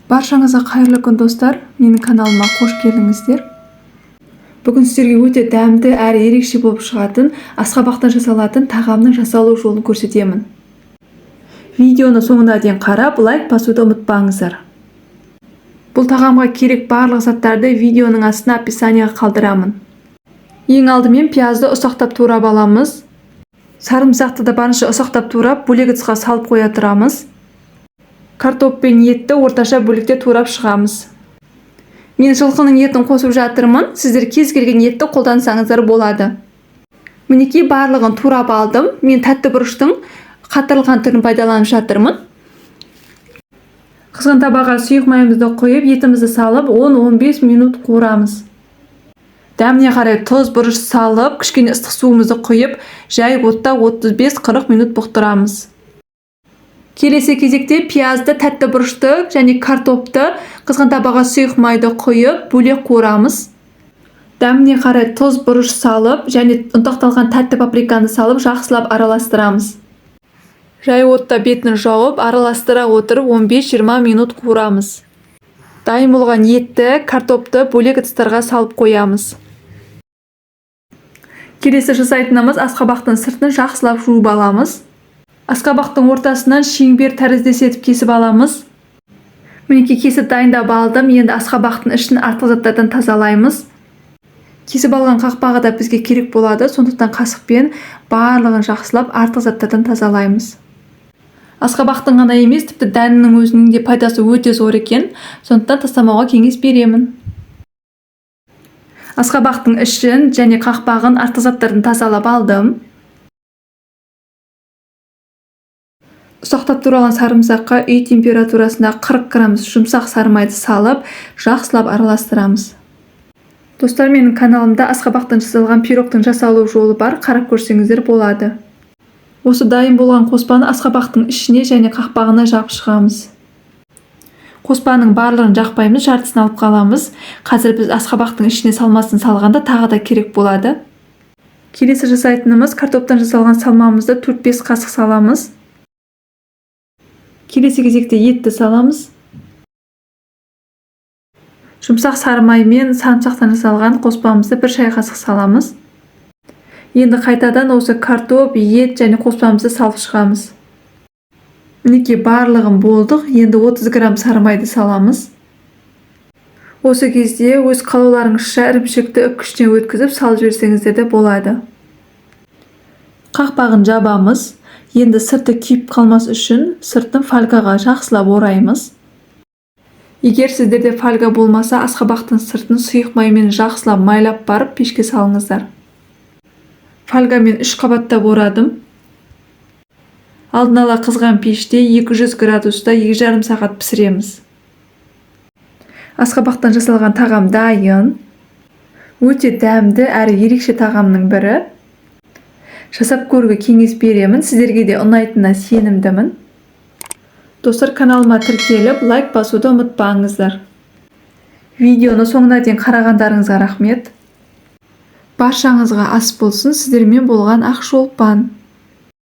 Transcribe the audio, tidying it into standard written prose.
Баршаңызға қайырлы күн достар, менің каналыма қош келдіңіздер. Бүгін сіздерге өте дәмді әрі ерекше болып шығатын асқабақтан жасалатын тағамның жасалу жолын көрсетемін. Видеоны соңына дейін қарап, лайк басуды ұмытпаңыздар. Бұл тағамға керек барлық заттарды видеоның астына описанияға қалдырамын. Ең алдымен пиязды ұсақтап турап аламыз. Сарымсақты да барынша ұсақтап турап, бөлек ыдысқа салып қоя тұрамыз. Картоп пен етті орташа бөлікте турап шығамыз. Мен жылқының етін қосып жатырмын. Сіздер кез келген етті қолдансаңыздар болады. Мінекей барлығын турап алдым. Мен тәтті бұрыштың қатырылған түрін пайдаланып жатырмын. Қызған табаға сұйық майымызды қойып, етімізді салып 10-15 минут қуырамыз. Дәміне қарай тұз, бұрыш салып, кішкене ыстық суымызды құйып, жай отта 35-40 минут бұқтырамыз. Келесі кезекте пиязды, тәтті бұрышты және картопты қызған табаға сұйық майды құйып, бөлек қуырамыз. Дәміне қарай тұз, бұрыш салып және ұнтақталған тәтті паприканы салып, жақсылап араластырамыз. Жай отта бетін жауып, араластыра отырып 15-20 минут қуырамыз. Дайын болған етті, картопты бөлек ыдыстарға салып қоямыз. Келесі жасайтынымыз асқабақтың сыртын жақсылап жуып аламыз. Асқабақтың ортасынан шеңбер тәріздес етіп кесіп аламыз. Мінекей кесіп дайындап алдым. Енді асқабақтың ішін артық заттардан тазалаймыз. Кесіп алған қақпағы да бізге керек болады. Сондықтан қасықпен барлығын жақсылап артық заттардан тазалаймыз. Асқабақтың ғана емес, тіпті дәнінің өзінің де пайдасы өте зор екен. Сондықтан тастамауға кеңес беремін. Асқабақтың ішін және қақпағын артық заттардан тазалап алдым. Ұсақтап туралған сарымсаққа үй температурасында 40 грамм жұмсақ сары майды салып, жақсылап араластырамыз. Достар, менің каналымда асқабақтан жасалған пирогтың жасалу жолы бар, қарап көрсеңіздер болады. Осы дайын болған қоспаны асқабақтың ішіне және қақпағына жағып шығамыз. Қоспаның барлығын жақпаймыз, жартысын алып қаламыз. Қазір біз асқабақтың ішіне салмасын салғанда тағы да керек болады. Келесі жасайтынымыз картоптан жасалған салмамызды 4-5 қасық саламыз. Келесі кезекте етті саламыз. Жұмсақ сары май мен сарымсақтан жасалған қоспамызды 1 шай қасық саламыз. Енді қайтадан осы картоп, ет және қоспамызды салып шығамыз. Мінекей барлығын болдық. Енді 30 грамм сары майды саламыз. Осы кезде өз қалауларыңызша ірімшікті үпкіштен өткізіп салып жіберсеңіздер де болады. Қақпағын жабамыз. Енді сырты күйіп қалмас үшін сыртын фольгаға жақсылап ораймыз. Егер сіздерде фольга болмаса, асқабақтың сыртын сұйық маймен жақсылап майлап барып пешке салыңыздар. Фольгамен 3 қабаттап орадым. Алдын ала қызған пеште 200 градуста 2,5 сағат пісіреміз. Асқабақтан жасалған тағам дайын. Өте дәмді әрі ерекше тағамның бірі. Жасап көруге кеңес беремін. Сіздерге де ұнайтынына сенімдімін. Достар, каналыма тіркеліп, лайк басуды ұмытпаңыздар. Видеоны соңына дейін қарағандарыңызға рахмет. Баршаңызға ас болсын. Сіздермен болған Ақшолпан.